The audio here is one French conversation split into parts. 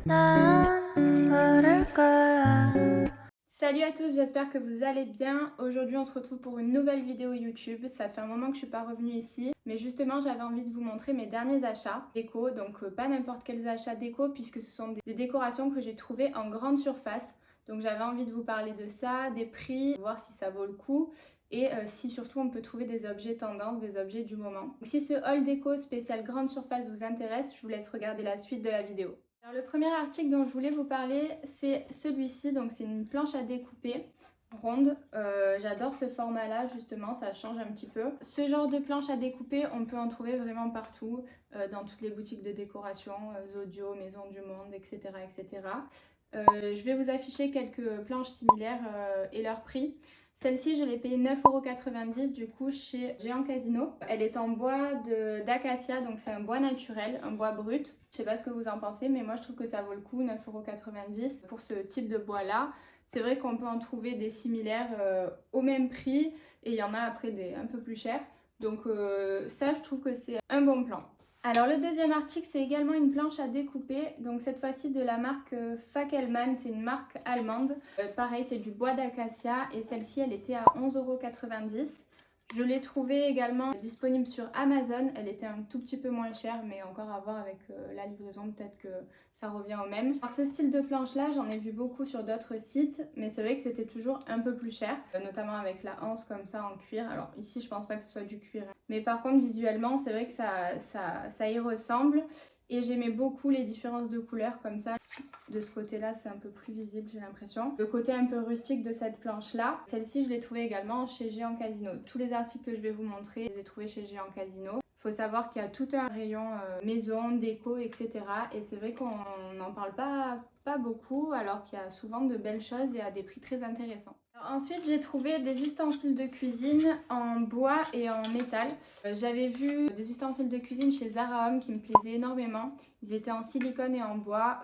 Salut à tous, j'espère que vous allez bien. Aujourd'hui on se retrouve pour une nouvelle vidéo YouTube. Ça fait un moment que je suis pas revenue ici, mais justement j'avais envie de vous montrer mes derniers achats déco. Donc pas n'importe quels achats déco puisque ce sont des décorations que j'ai trouvées en grande surface. Donc j'avais envie de vous parler de ça, des prix, voir si ça vaut le coup et si surtout on peut trouver des objets tendance, des objets du moment. Donc, si ce haul déco spécial grande surface vous intéresse, je vous laisse regarder la suite de la vidéo. Alors, le premier article dont je voulais vous parler, c'est celui-ci. Donc c'est une planche à découper ronde. J'adore ce format-là justement, ça change un petit peu. Ce genre de planche à découper, on peut en trouver vraiment partout, dans toutes les boutiques de décoration, Zodio, Maison du Monde, etc. etc. Je vais vous afficher quelques planches similaires et leur prix. Celle-ci, je l'ai payée 9,90 € du coup chez Géant Casino. Elle est en bois d'acacia, donc c'est un bois naturel, un bois brut. Je sais pas ce que vous en pensez, mais moi je trouve que ça vaut le coup, 9,90 € pour ce type de bois-là. C'est vrai qu'on peut en trouver des similaires au même prix et il y en a après des un peu plus chers. Donc ça, je trouve que c'est un bon plan. Alors le deuxième article, c'est également une planche à découper, donc cette fois-ci de la marque Fackelmann, c'est une marque allemande. Pareil, c'est du bois d'acacia et celle-ci, elle était à 11,90 €. Je l'ai trouvée également disponible sur Amazon, elle était un tout petit peu moins chère, mais encore à voir avec la livraison, peut-être que ça revient au même. Alors ce style de planche-là, j'en ai vu beaucoup sur d'autres sites, mais c'est vrai que c'était toujours un peu plus cher, notamment avec la anse comme ça en cuir. Alors ici, je pense pas que ce soit du cuir, mais par contre, visuellement, c'est vrai que ça y ressemble. Et j'aimais beaucoup les différences de couleurs comme ça. De ce côté-là, c'est un peu plus visible, j'ai l'impression. Le côté un peu rustique de cette planche-là. Celle-ci, je l'ai trouvée également chez Géant Casino. Tous les articles que je vais vous montrer, je les ai trouvés chez Géant Casino. Il faut savoir qu'il y a tout un rayon maison, déco, etc. Et c'est vrai qu'on n'en parle pas beaucoup, alors qu'il y a souvent de belles choses et à des prix très intéressants. Alors ensuite, j'ai trouvé des ustensiles de cuisine en bois et en métal. J'avais vu des ustensiles de cuisine chez Zara Home qui me plaisaient énormément. Ils étaient en silicone et en bois.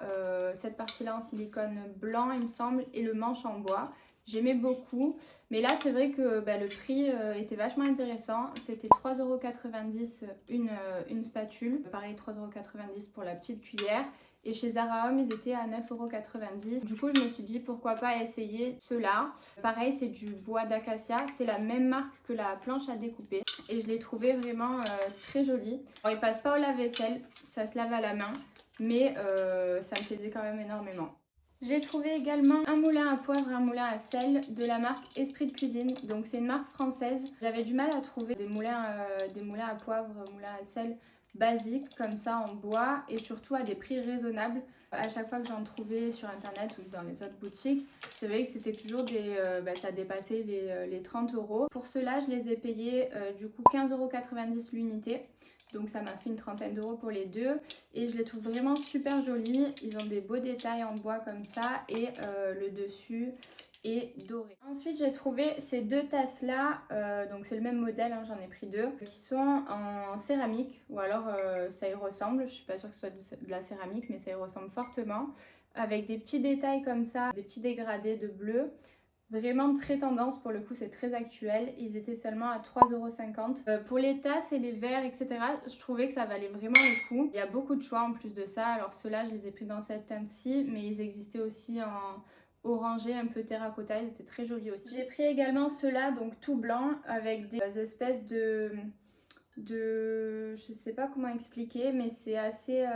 Cette partie-là en silicone blanc, il me semble, et le manche en bois. J'aimais beaucoup, mais là c'est vrai que le prix était vachement intéressant. C'était 3,90 € une spatule, pareil 3,90 € pour la petite cuillère. Et chez Zara Home, ils étaient à 9,90 €. Du coup, je me suis dit pourquoi pas essayer ceux-là. Pareil, c'est du bois d'acacia. C'est la même marque que la planche à découper. Et je l'ai trouvé vraiment très joli. Alors, il passe pas au lave-vaisselle, ça se lave à la main, mais ça me plaisait quand même énormément. J'ai trouvé également un moulin à poivre et un moulin à sel de la marque Esprit de Cuisine. Donc c'est une marque française. J'avais du mal à trouver des moulins à poivre, moulins à sel basiques comme ça en bois et surtout à des prix raisonnables. À chaque fois que j'en trouvais sur internet ou dans les autres boutiques, c'est vrai que c'était toujours ça dépassait les 30 €. Pour cela, je les ai payés du coup 15,90 € l'unité. Donc ça m'a fait une trentaine d'euros pour les deux. Et je les trouve vraiment super jolis. Ils ont des beaux détails en bois comme ça. Et le dessus est doré. Ensuite, j'ai trouvé ces deux tasses-là. Donc c'est le même modèle, hein, j'en ai pris deux. Qui sont en céramique. Ou alors ça y ressemble. Je suis pas sûre que ce soit de la céramique, mais ça y ressemble fortement. Avec des petits détails comme ça. Des petits dégradés de bleu. Vraiment très tendance, pour le coup c'est très actuel. Ils étaient seulement à 3,50 €. Pour les tasses et les verres, etc., je trouvais que ça valait vraiment le coup. Il y a beaucoup de choix en plus de ça. Alors ceux-là, je les ai pris dans cette teinte-ci, mais ils existaient aussi en orangé, un peu terracotta. Ils étaient très jolis aussi. J'ai pris également ceux-là, donc tout blanc, avec des espèces je sais pas comment expliquer, mais c'est assez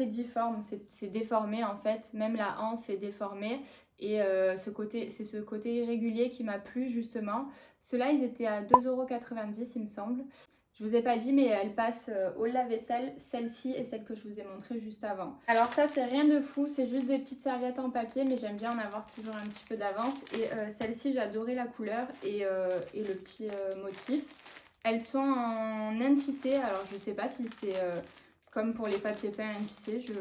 difforme, c'est déformé en fait, même la hanse est déformée et c'est ce côté irrégulier qui m'a plu justement. Ceux-là, ils étaient à 2,90 € il me semble. Je vous ai pas dit, mais elles passent au lave-vaisselle, celle-ci et celle que je vous ai montrée juste avant. Alors ça, c'est rien de fou, c'est juste des petites serviettes en papier, mais j'aime bien en avoir toujours un petit peu d'avance. Et celle-ci, j'adorais la couleur et le petit motif. Elles sont en naine tissé, alors je sais pas si c'est comme pour les papiers peints naine tissé, je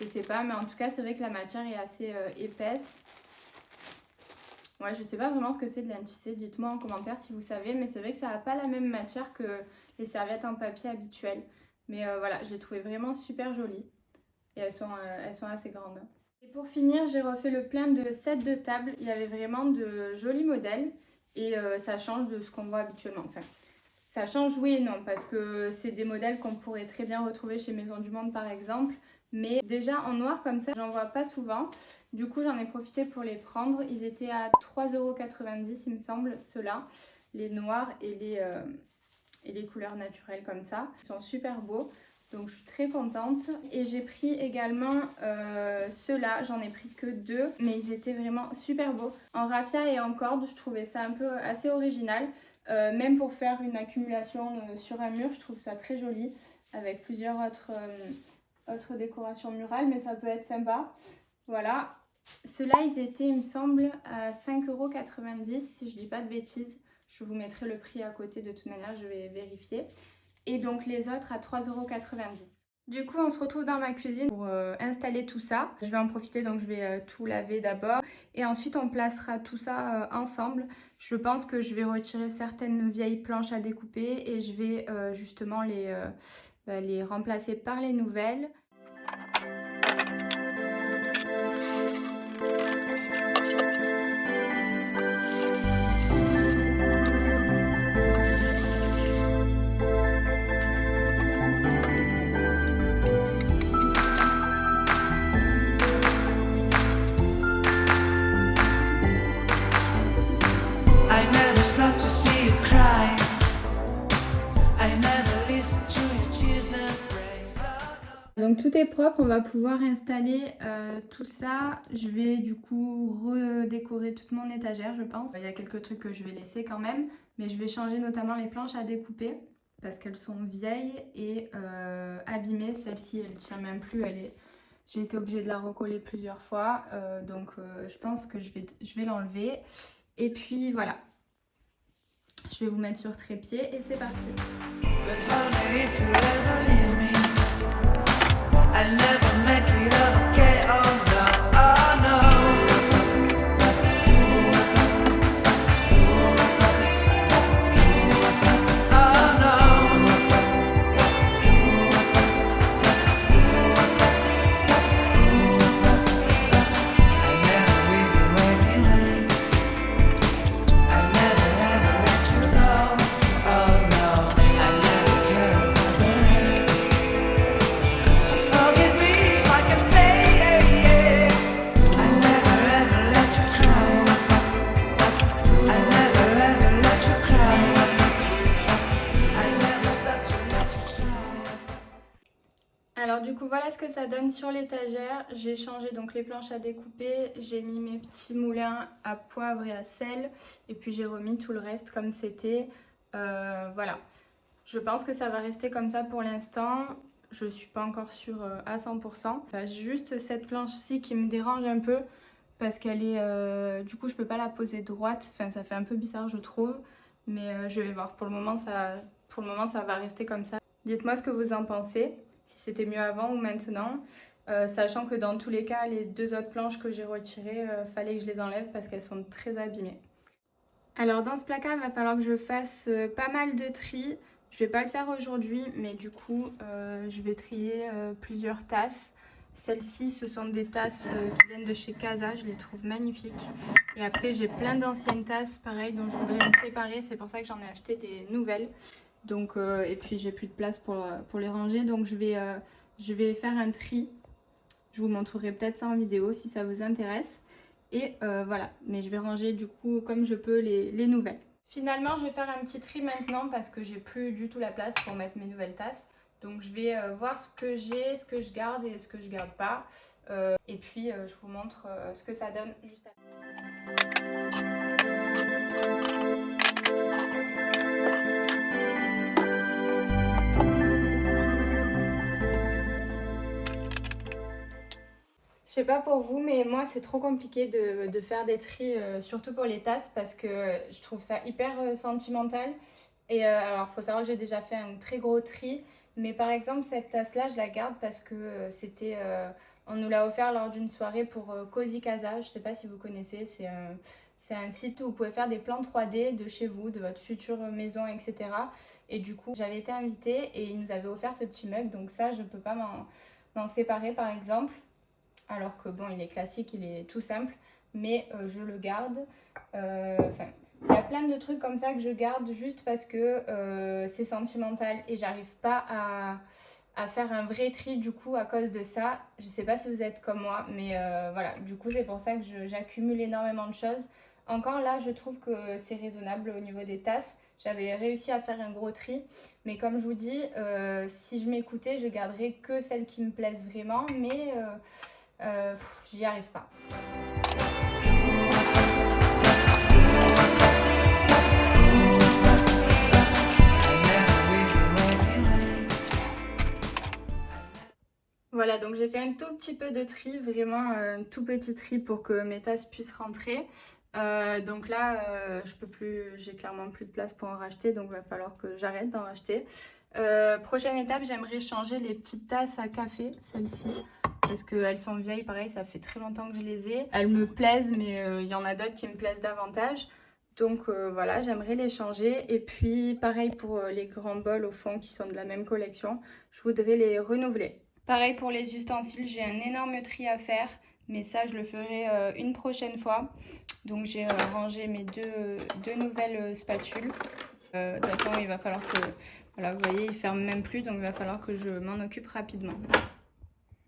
sais pas, mais en tout cas c'est vrai que la matière est assez épaisse. Ouais, je sais pas vraiment ce que c'est de laine tissée, dites-moi en commentaire si vous savez, mais c'est vrai que ça n'a pas la même matière que les serviettes en papier habituelles. Mais voilà, je les trouvais vraiment super jolies et elles sont assez grandes. Et pour finir, j'ai refait le plein de sets de table. Il y avait vraiment de jolis modèles et ça change de ce qu'on voit habituellement. Enfin, ça change oui et non parce que c'est des modèles qu'on pourrait très bien retrouver chez Maison du Monde par exemple. Mais déjà en noir comme ça, j'en vois pas souvent. Du coup, j'en ai profité pour les prendre. Ils étaient à 3,90 € il me semble, ceux-là. Les noirs et les couleurs naturelles comme ça. Ils sont super beaux. Donc je suis très contente. Et j'ai pris également ceux-là. J'en ai pris que 2. Mais ils étaient vraiment super beaux. En raffia et en corde, je trouvais ça un peu assez original. Même pour faire une accumulation sur un mur, je trouve ça très joli. Avec plusieurs autres décorations murales. Mais ça peut être sympa. Voilà. Ceux-là, ils étaient, il me semble, à 5,90 € si je dis pas de bêtises. Je vous mettrai le prix à côté de toute manière, je vais vérifier. Et donc les autres à 3,90 €. Du coup, on se retrouve dans ma cuisine pour installer tout ça. Je vais en profiter, donc je vais tout laver d'abord. Et ensuite, on placera tout ça ensemble. Je pense que je vais retirer certaines vieilles planches à découper et je vais justement les remplacer par les nouvelles. Donc tout est propre, on va pouvoir installer tout ça. Je vais du coup redécorer toute mon étagère, je pense. Il y a quelques trucs que je vais laisser quand même, mais je vais changer notamment les planches à découper parce qu'elles sont vieilles et abîmées. Celle-ci, elle tient même plus, j'ai été obligée de la recoller plusieurs fois, donc je pense que je vais l'enlever. Et puis voilà, je vais vous mettre sur trépied et c'est parti. I'll never make it okay, oh no, oh no. Oh no. I'll never leave you waiting. I'll never ever let you go. Oh no. I'll never care about the rain. So forgive me if I can say yeah. I'll never ever let you cry. I'll never ever let you cry. I'll never stop to let you try. Alors du coup voilà ce que ça donne sur l'étagère. J'ai changé donc les planches à découper, j'ai mis mes petits moulins à poivre et à sel et puis j'ai remis tout le reste comme c'était. Voilà, je pense que ça va rester comme ça pour l'instant. Je suis pas encore sûre à 100%. J'ai juste cette planche-ci qui me dérange un peu parce qu'elle est... du coup je peux pas la poser droite, enfin ça fait un peu bizarre je trouve. Mais je vais voir, pour le moment ça va rester comme ça. Dites-moi ce que vous en pensez, si c'était mieux avant ou maintenant. Sachant que dans tous les cas, les 2 autres planches que j'ai retirées, fallait que je les enlève parce qu'elles sont très abîmées. Alors dans ce placard, il va falloir que je fasse pas mal de tri. Je vais pas le faire aujourd'hui, mais du coup, je vais trier plusieurs tasses. Celles-ci, ce sont des tasses qui viennent de chez Casa, je les trouve magnifiques. Et après, j'ai plein d'anciennes tasses, pareil, dont je voudrais me séparer. C'est pour ça que j'en ai acheté des nouvelles. Donc, et puis, j'ai plus de place pour les ranger. Donc, je vais faire un tri. Je vous montrerai peut-être ça en vidéo si ça vous intéresse. Et voilà, mais je vais ranger du coup comme je peux les nouvelles. Finalement, je vais faire un petit tri maintenant parce que j'ai plus du tout la place pour mettre mes nouvelles tasses. Donc je vais voir ce que j'ai, ce que je garde et ce que je garde pas. Et puis je vous montre ce que ça donne juste après. Je sais pas pour vous, mais moi c'est trop compliqué de faire des tris, surtout pour les tasses, parce que je trouve ça hyper sentimental. Et alors faut savoir que j'ai déjà fait un très gros tri, mais par exemple cette tasse-là je la garde parce que on nous l'a offert lors d'une soirée pour Cozy Casa. Je sais pas si vous connaissez, c'est un site où vous pouvez faire des plans 3D de chez vous, de votre future maison, etc. Et du coup j'avais été invitée et ils nous avaient offert ce petit mug, donc ça je peux pas m'en séparer par exemple. Alors que bon, il est classique, il est tout simple, mais je le garde. Enfin, il y a plein de trucs comme ça que je garde juste parce que c'est sentimental et j'arrive pas à faire un vrai tri du coup à cause de ça. Je sais pas si vous êtes comme moi, mais voilà, du coup c'est pour ça que j'accumule énormément de choses. Encore là, je trouve que c'est raisonnable au niveau des tasses. J'avais réussi à faire un gros tri, mais comme je vous dis, si je m'écoutais, je garderais que celles qui me plaisent vraiment, mais j'y arrive pas. Voilà, donc j'ai fait un tout petit peu de tri, vraiment un tout petit tri pour que mes tasses puissent rentrer. Donc là, je peux plus, j'ai clairement plus de place pour en racheter, donc il va falloir que j'arrête d'en racheter. Prochaine étape, j'aimerais changer les petites tasses à café, celles-ci, parce qu'elles sont vieilles, pareil, ça fait très longtemps que je les ai. Elles me plaisent, mais il y en a d'autres qui me plaisent davantage. Donc voilà, j'aimerais les changer. Et puis pareil pour les grands bols au fond qui sont de la même collection, je voudrais les renouveler. Pareil pour les ustensiles, j'ai un énorme tri à faire, mais ça je le ferai une prochaine fois. Donc j'ai rangé mes deux nouvelles spatules. De toute façon il va falloir que, voilà vous voyez, ils ferment même plus, donc il va falloir que je m'en occupe rapidement.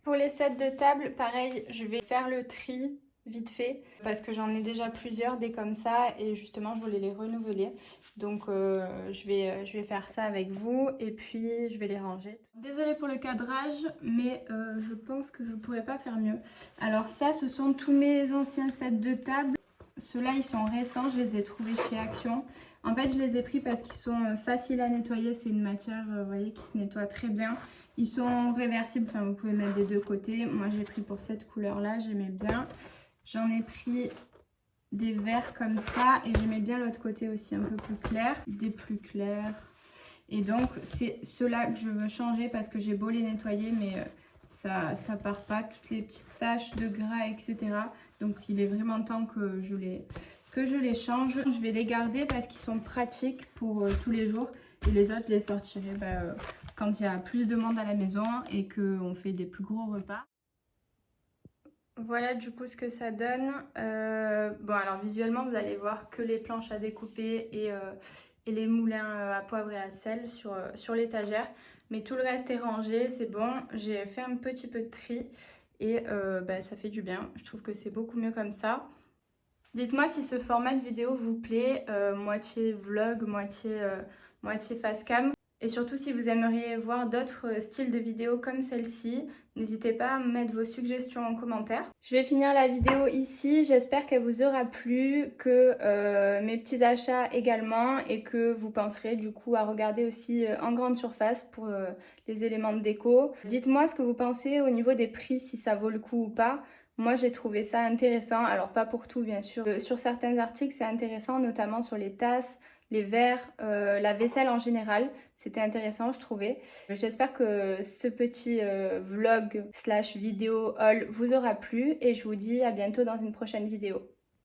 Pour les sets de table, pareil, je vais faire le tri vite fait parce que j'en ai déjà plusieurs des comme ça et justement je voulais les renouveler, donc je vais faire ça avec vous et puis je vais les ranger. Désolée pour le cadrage, mais je pense que je pourrais pas faire mieux. Alors ça, ce sont tous mes anciens sets de table. Ceux-là ils sont récents, je les ai trouvés chez Action. En fait je les ai pris parce qu'ils sont faciles à nettoyer, c'est une matière vous voyez, qui se nettoie très bien. Ils sont réversibles, enfin vous pouvez mettre des deux côtés. Moi j'ai pris pour cette couleur là, j'aimais bien. J'en ai pris des verts comme ça et j'aimais bien l'autre côté aussi un peu plus clair. Des plus clairs. Et donc c'est ceux-là que je veux changer parce que j'ai beau les nettoyer mais ça part pas, toutes les petites taches de gras etc. Donc il est vraiment temps que je les change. Je vais les garder parce qu'ils sont pratiques pour tous les jours. Et les autres, je les sortirai quand il y a plus de monde à la maison et qu'on fait des plus gros repas. Voilà du coup ce que ça donne. Bon alors visuellement vous allez voir que les planches à découper et les moulins à poivre et à sel sur l'étagère. Mais tout le reste est rangé, c'est bon. J'ai fait un petit peu de tri et ça fait du bien. Je trouve que c'est beaucoup mieux comme ça. Dites-moi si ce format de vidéo vous plaît, moitié vlog, moitié face cam. Et surtout si vous aimeriez voir d'autres styles de vidéos comme celle-ci, n'hésitez pas à me mettre vos suggestions en commentaire. Je vais finir la vidéo ici, j'espère qu'elle vous aura plu, que mes petits achats également et que vous penserez du coup à regarder aussi en grande surface pour les éléments de déco. Dites-moi ce que vous pensez au niveau des prix, si ça vaut le coup ou pas. Moi, j'ai trouvé ça intéressant. Alors, pas pour tout, bien sûr. Sur certains articles, c'est intéressant, notamment sur les tasses, les verres, la vaisselle en général. C'était intéressant, je trouvais. J'espère que ce petit vlog / vidéo haul vous aura plu et je vous dis à bientôt dans une prochaine vidéo.